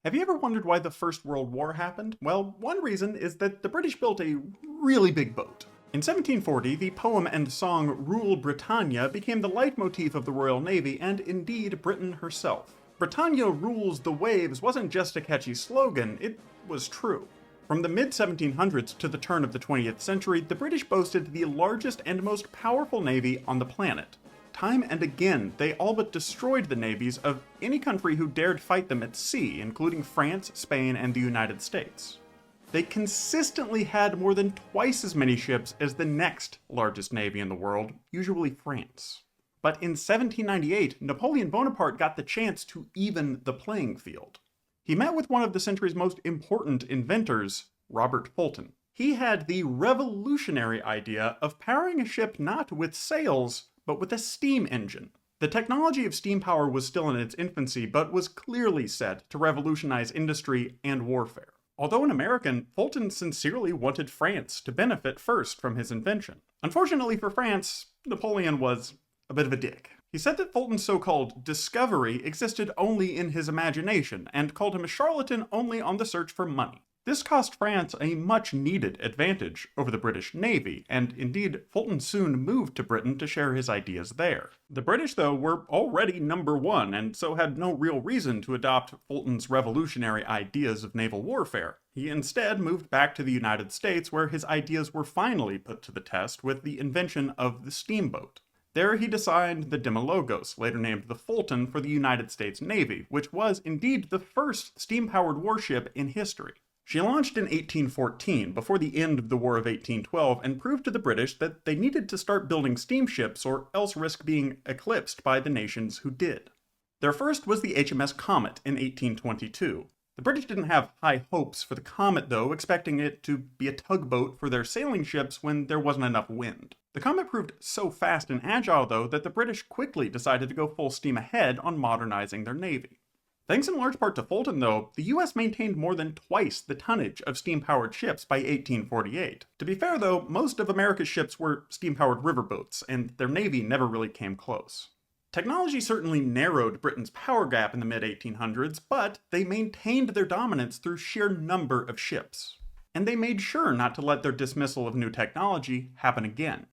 Have you ever wondered why the First World War happened? Well, one reason is that the British built a really big boat. In 1740, the poem and song Rule Britannia became the leitmotif of the Royal Navy and indeed Britain herself. Britannia rules the waves wasn't just a catchy slogan, it was true. From the mid-1700s to the turn of the 20th century, the British boasted the largest and most powerful navy on the planet. Time and again, they all but destroyed the navies of any country who dared fight them at sea, including France, Spain, and the United States. They consistently had more than twice as many ships as the next largest navy in the world, usually France. But in 1798, Napoleon Bonaparte got the chance to even the playing field. He met with one of the century's most important inventors, Robert Fulton. He had the revolutionary idea of powering a ship not with sails, but with a steam engine. The technology of steam power was still in its infancy, but was clearly set to revolutionize industry and warfare. Although an American, Fulton sincerely wanted France to benefit first from his invention. Unfortunately for France, Napoleon was a bit of a dick. He said that Fulton's so-called discovery existed only in his imagination, and called him a charlatan only on the search for money. This cost France a much-needed advantage over the British Navy, and indeed, Fulton soon moved to Britain to share his ideas there. The British, though, were already number one, and so had no real reason to adopt Fulton's revolutionary ideas of naval warfare. He instead moved back to the United States, where his ideas were finally put to the test with the invention of the steamboat. There he designed the Dimologos, later named the Fulton, for the United States Navy, which was indeed the first steam-powered warship in history. She launched in 1814, before the end of the War of 1812, and proved to the British that they needed to start building steamships or else risk being eclipsed by the nations who did. Their first was the HMS Comet in 1822. The British didn't have high hopes for the Comet though, expecting it to be a tugboat for their sailing ships when there wasn't enough wind. The Comet proved so fast and agile though that the British quickly decided to go full steam ahead on modernizing their navy. Thanks in large part to Fulton, though, the US maintained more than twice the tonnage of steam-powered ships by 1848. To be fair, though, most of America's ships were steam-powered riverboats, and their navy never really came close. Technology certainly narrowed Britain's power gap in the mid-1800s, but they maintained their dominance through sheer number of ships. And they made sure not to let their dismissal of new technology happen again.